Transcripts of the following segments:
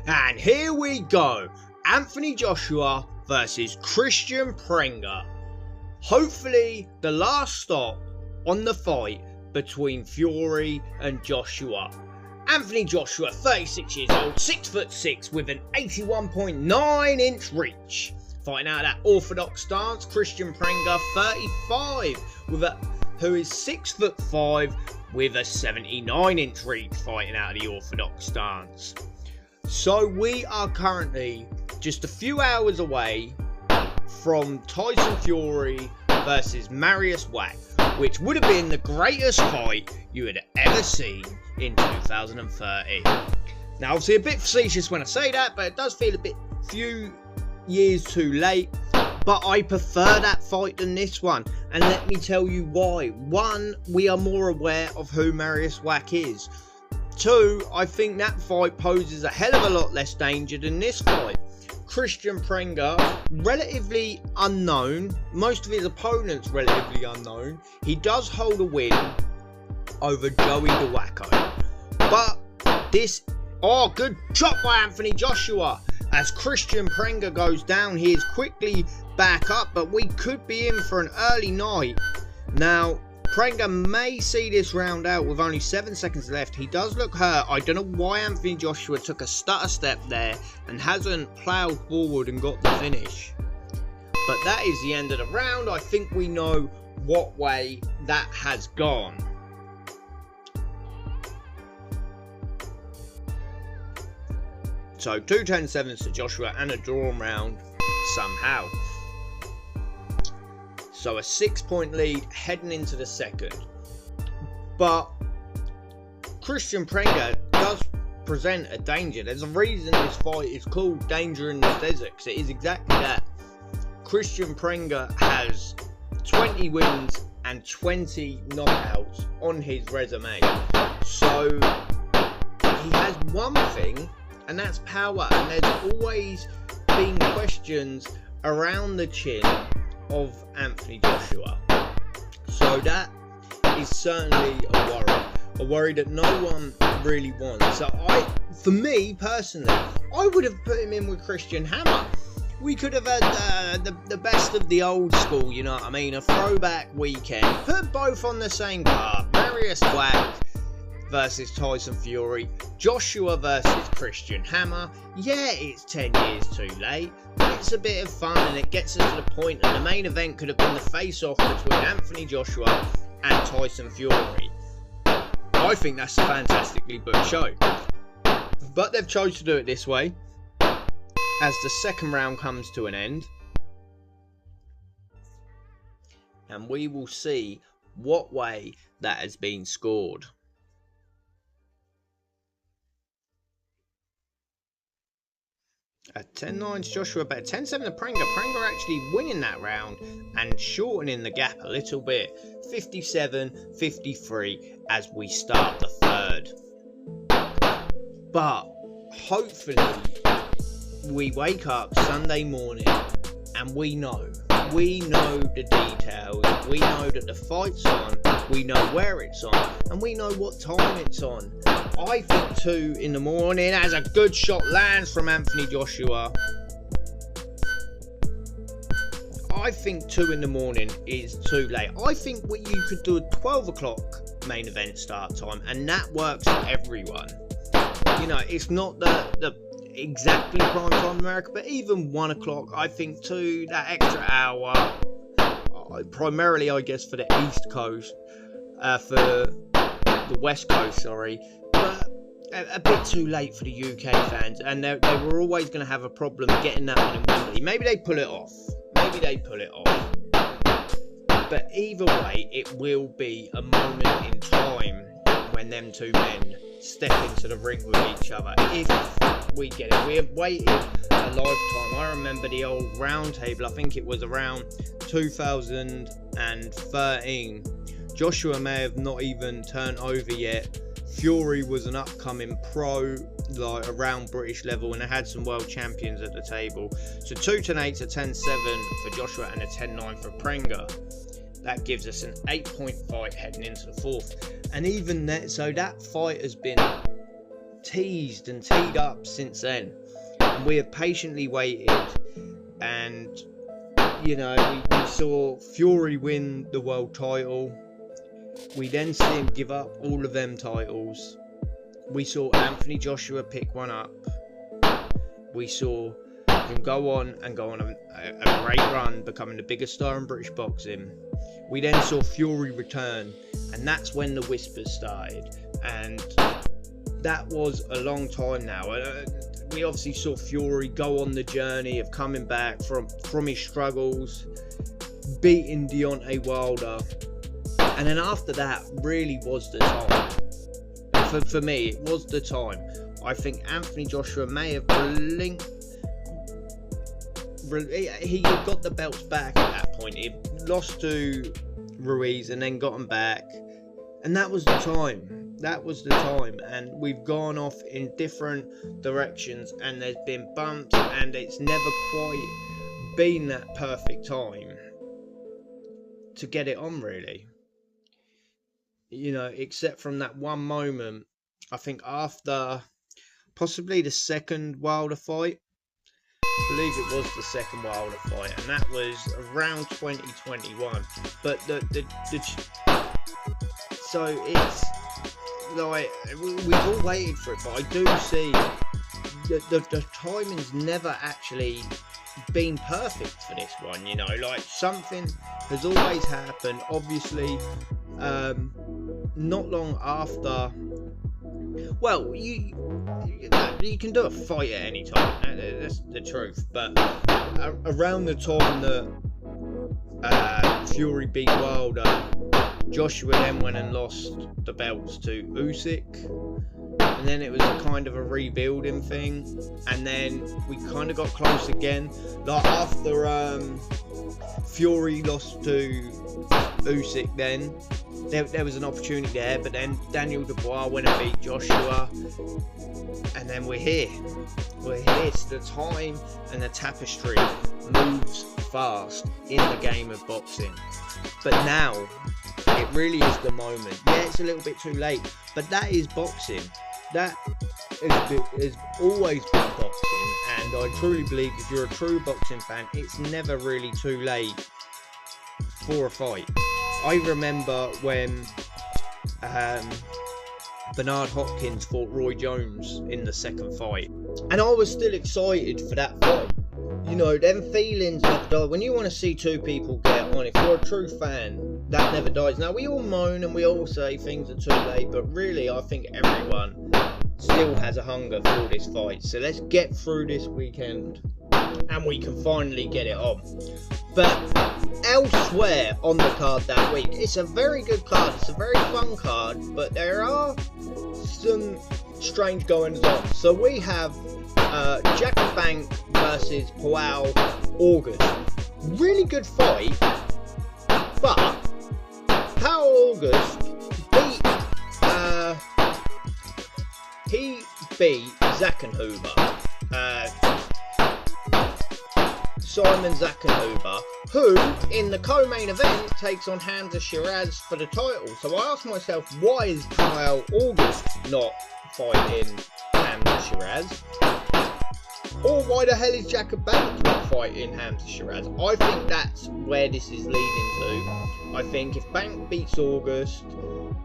And here we go, Anthony Joshua versus Kristian Prenga. Hopefully the last stop on the fight between Fury and Joshua. Anthony Joshua, 36 years old, 6'6", with an 81.9 inch reach. Fighting out of that orthodox stance, Kristian Prenga, 35, who is 6'5", with a 79 inch reach, fighting out of the orthodox stance. So we are currently just a few hours away from Tyson Fury versus Mariusz Wach, which would have been the greatest fight you had ever seen in 2013. Now, obviously a bit facetious when I say that, but it does feel a few years too late. But I prefer that fight than this one, and let me tell you why. One, we are more aware of who Mariusz Wach is. Two, I think that fight poses a hell of a lot less danger than this fight. Kristian Prenga, relatively unknown. Most of his opponents relatively unknown. He does hold a win over Joey DeWacko. But this... Oh, good chop by Anthony Joshua. As Kristian Prenga goes down, he is quickly back up, but we could be in for an early night. Now, Prenga may see this round out with only 7 seconds left. He does look hurt. I don't know why Anthony Joshua took a stutter step there and hasn't ploughed forward and got the finish. But that is the end of the round. I think we know what way that has gone. So 2 10-7s to Joshua and a drawn round somehow. So a 6-point lead heading into the second. But Kristian Prenga does present a danger. There's a reason this fight is called Danger in the Desert, because it is exactly that. Kristian Prenga has 20 wins and 20 knockouts on his resume. So he has one thing, and that's power. And there's always been questions around the chin of Anthony Joshua. So that is certainly a worry that no one really wants. So for me personally, I would have put him in with Christian Hammer. We could have had the best of the old school, you know what I mean? A throwback weekend. Put both on the same card. Mariusz Wach versus Tyson Fury, Joshua versus Christian Hammer. Yeah, it's 10 years too late, but it's a bit of fun and it gets us to the point, and the main event could have been the face-off between Anthony Joshua and Tyson Fury. I think that's a fantastically booked show. But they've chosen to do it this way, as the second round comes to an end. And we will see what way that has been scored. At 10-9 to Joshua, but 10-7 to Prenga. Prenga actually winning that round and shortening the gap a little bit. 57-53 as we start the third. But hopefully we wake up Sunday morning and we know the details. We know that the fight's on. We know where it's on. And we know what time it's on. I think 2 in the morning, as a good shot lands from Anthony Joshua. I think 2 in the morning is too late. I think you could do a 12 o'clock main event start time, and that works for everyone. You know, it's not the exactly prime time in America, but even 1 o'clock, I think 2, that extra hour, primarily I guess for the East Coast, for the West Coast, sorry, but a bit too late for the UK fans, and they were always going to have a problem getting that one in Wembley. Maybe they pull it off. But either way, it will be a moment in time when them two men step into the ring with each other, if we get it. We have waited a lifetime. I remember the old round table, I think it was around 2013. Joshua may have not even turned over yet. Fury was an upcoming pro, like around British level, and they had some world champions at the table. So 2 10-8 to 10-7 for Joshua and a 10-9 for Prenga. That gives us an 8-point fight heading into the fourth. And even that, so that fight has been teased and teed up since then, and we have patiently waited. And you know, we saw Fury win the world title. We then see him give up all of them titles. We saw Anthony Joshua pick one up. We saw him go on a great run, becoming the biggest star in British boxing. We then saw Fury return, and that's when the whispers started. And that was a long time now. We obviously saw Fury go on the journey of coming back from his struggles, beating Deontay Wilder, and then after that really was the time. For me, it was the time. I think Anthony Joshua may have he got the belts back at that point. He lost to Ruiz and then got them back, and that was the time. That was the time. And we've gone off in different directions, and there's been bumps, and it's never quite been that perfect time to get it on, really. You know, except from that one moment, I think after possibly the second Wilder fight. I believe it was the second Wilder fight, and that was around 2021. But so it's like we've all waited for it, but I do see the timing's never actually been perfect for this one. You know, like something has always happened. Obviously, not long after. Well, you can do a fight at any time. That's the truth. But around the time that Fury beat Wilder, Joshua then went and lost the belts to Usyk, and then it was a kind of a rebuilding thing. And then we kind of got close again. Like after Fury lost to Usyk, then there was an opportunity there, but then Daniel Dubois went and beat Joshua, and then we're here. It's the time, and the tapestry moves fast in the game of boxing. But now, it really is the moment. Yeah, it's a little bit too late, but that is boxing. That has always been boxing, and I truly believe if you're a true boxing fan, it's never really too late for a fight. I remember when Bernard Hopkins fought Roy Jones in the second fight, and I was still excited for that fight. You know, them feelings never die. When you want to see two people get on, if you're a true fan, that never dies. Now, we all moan and we all say things are too late, but really I think everyone still has a hunger for this fight. So let's get through this weekend and we can finally get it on. But elsewhere on the card that week, it's a very good card, it's a very fun card, but there are some strange goings on. So we have Jacob Bank versus Paul August. Really good fight, but Paul August beat Zackenhuber. Simon Zackenhuber, who in the co-main event takes on Hamza Shiraz for the title. So I asked myself, why is Paul August not fighting Hamza Shiraz? Or why the hell is Jacob Bank not fighting Hamza Shiraz? I think that's where this is leading to. I think if Bank beats August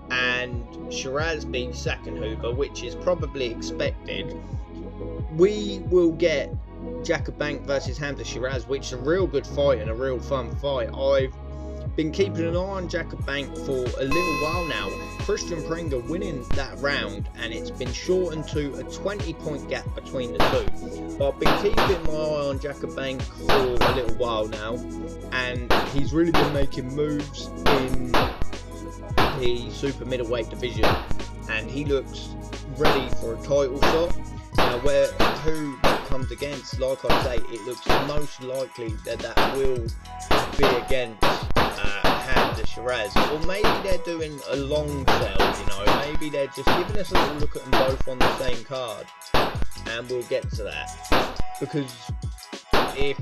and Shiraz beats Zackenhuber, which is probably expected, we will get Jacob Bank versus Hamza Shiraz, which is a real good fight and a real fun fight. I've been keeping an eye on Jacob Bank for a little while now. Kristian Prenga winning that round, and it's been shortened to a 20-point gap between the two. But I've been keeping my eye on Jacob Bank for a little while now, and he's really been making moves in the super middleweight division, and he looks ready for a title shot. Now, who that comes against, like I say, it looks most likely that will be against Hamza Shiraz. Or maybe they're doing a long sell, you know, maybe they're just giving us a little look at them both on the same card, and we'll get to that. Because if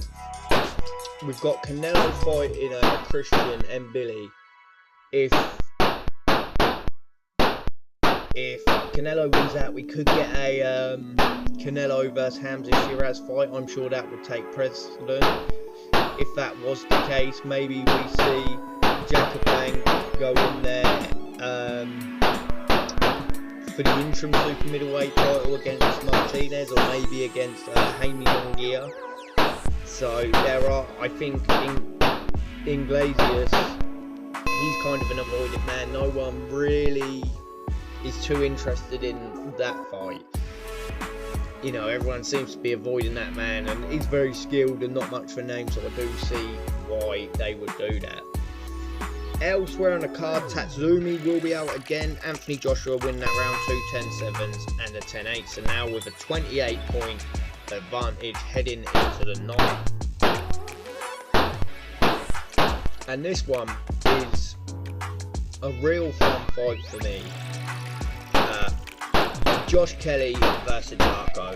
we've got Canelo fighting Christian and Billy, if if Canelo wins that, we could get a Canelo versus Hamza Shiraz fight. I'm sure that would take precedent. If that was the case, maybe we see Jacobang go in there for the interim super middleweight title against Martinez, or maybe against Jaime Munguia. So there are, I think, Iglesias, he's kind of an avoided man. No one really is too interested in that fight. You know, everyone seems to be avoiding that man, and he's very skilled and not much of a name, so I do see why they would do that. Elsewhere on the card, Tatsumi will be out again. Anthony Joshua win that round, 2 10-7s and a 10-8. So now with a 28-point advantage heading into the night. And this one is a real fun fight for me. Josh Kelly versus Darko.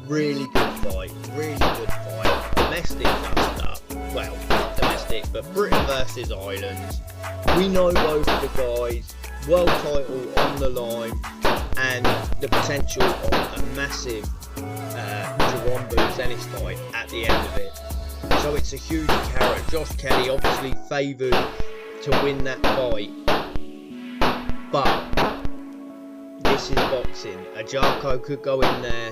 Really good fight. Really good fight. Domestic dust-up. Well, not domestic, but Britain versus Ireland. We know both of the guys. World title on the line, and the potential of a massive Jerome Zenith fight at the end of it. So it's a huge carrot. Josh Kelly obviously favoured to win that fight, but this is boxing. Ajarko could go in there,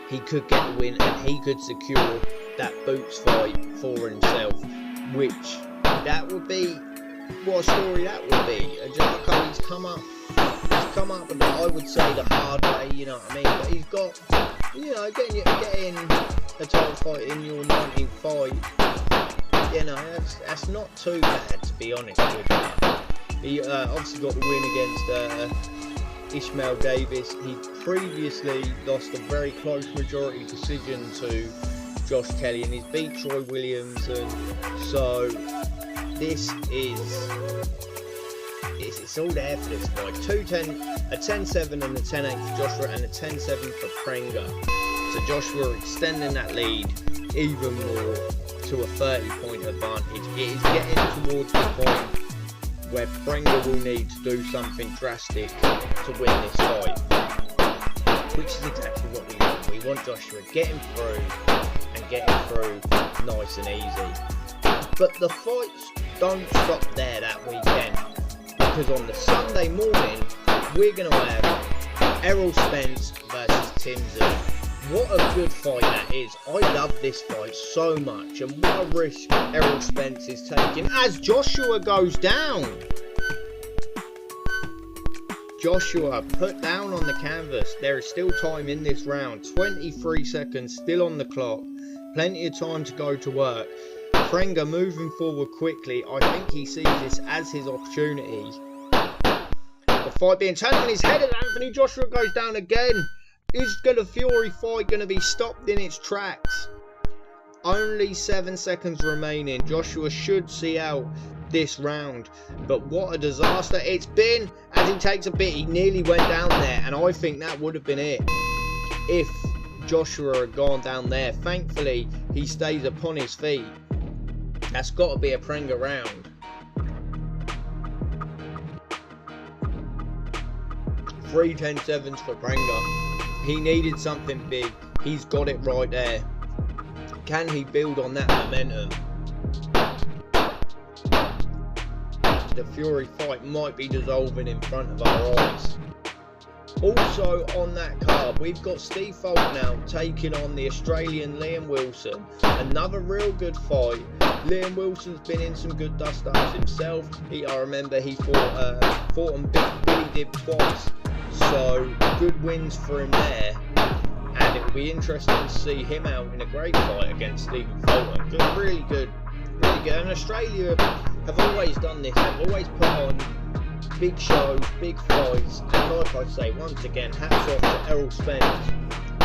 he could get the win, and he could secure that boots fight for himself, which that would be, what a story that would be. Ajarko, he's come up, and I would say the hard way, you know what I mean, but he's got, you know, getting a title fight in your 19th fight, you know, that's not too bad, to be honest with you. He obviously got the win against Ishmael Davis. He previously lost a very close majority decision to Josh Kelly, and he's beat Troy Williams, and so this is, it's all there for this fight. 2-10, a 10-7 and a 10-8 for Joshua, and a 10-7 for Prenga. So Joshua extending that lead even more to a 30-point advantage. It is getting towards the point where Prenga will need to do something drastic to win this fight, which is exactly what we want. We want Joshua getting through, and getting through nice and easy. But the fights don't stop there that weekend, because on the Sunday morning we're going to have Errol Spence versus Tim Tszyu. What a good fight that is. I love this fight so much, and what a risk Errol Spence is taking as Joshua goes down. Joshua put down on the canvas. There is still time in this round. 23 seconds still on the clock. Plenty of time to go to work. Prenga moving forward quickly. I think he sees this as his opportunity. The fight being turned on his head, and Anthony Joshua goes down again. Is the Fury fight going to be stopped in its tracks? Only 7 seconds remaining. Joshua should see out this round, but what a disaster it's been. As he takes a bit, he nearly went down there, and I think that would have been it if Joshua had gone down there. Thankfully, he stays upon his feet. That's got to be a Prenga round. 3 10-7s for Prenga. He needed something big. He's got it right there. Can he build on that momentum? The Fury fight might be dissolving in front of our eyes. Also on that card, we've got Steve Folk now taking on the Australian Liam Wilson. Another real good fight. Liam Wilson's been in some good dust-ups himself. I remember he fought on Billy Dib twice. So good wins for him there. And it will be interesting to see him out in a great fight against Stephen Fulton. Just really good. Really good. And Australia have always done this. They've always put on big shows, big fights, and like I say, once again, hats off to Errol Spence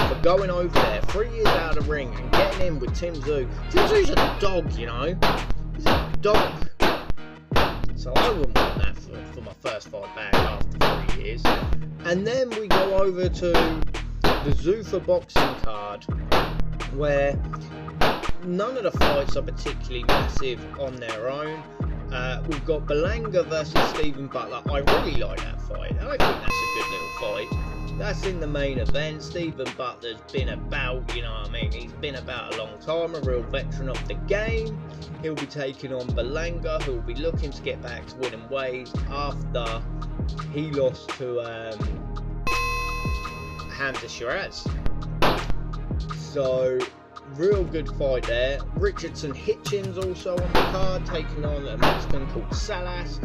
for going over there 3 years out of the ring and getting in with Tim Tszyu. Tim Tsz유's a dog, you know. He's a dog. So I wouldn't want that for my first fight back after 3 years. And then we go over to the Zuffa boxing card, where none of the fights are particularly massive on their own. we've got Prenga versus Stephen Butler. I really like that fight. I think that's a good little fight. That's in the main event. Stephen Butler's been about, you know what I mean, he's been about a long time, a real veteran of the game. He'll be taking on Prenga, who will be looking to get back to winning ways after he lost to Hamza Shiraz. So, real good fight there. Richardson Hitchens also on the card, taking on a Mexican called Salas.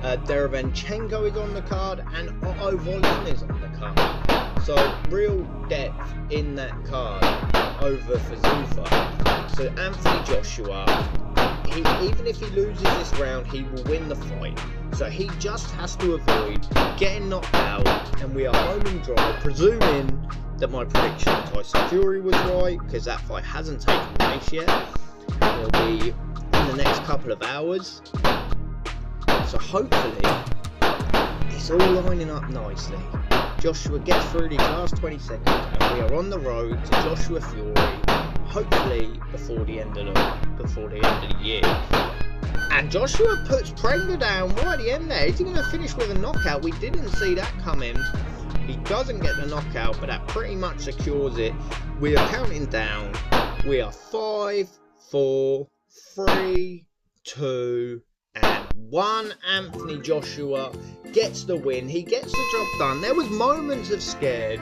Derevyanchenko is on the card, and Otto Volin is on the card. So, real depth in that card over for Zuffa. So, Anthony Joshua, even if he loses this round, he will win the fight. So, he just has to avoid getting knocked out, and we are home and dry, presuming that my prediction on Tyson Fury was right, because that fight hasn't taken place yet. It'll be in the next couple of hours. So hopefully, it's all lining up nicely. Joshua gets through these last 20 seconds, and we are on the road to Joshua Fury, hopefully before the end of the year. And Joshua puts Prenga down right at the end there. Is he going to finish with a knockout? We didn't see that coming. He doesn't get the knockout, but that pretty much secures it. We are counting down. We are 5, 4, 3, 2, and 1. Anthony Joshua gets the win. He gets the job done. There was moments of scared,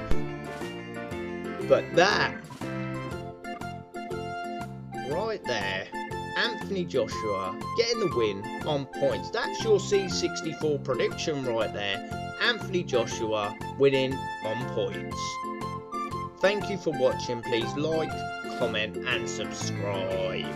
but that right there, Anthony Joshua getting the win on points. That's your C64 prediction right there. Anthony Joshua winning on points. Thank you for watching. Please like, comment and subscribe.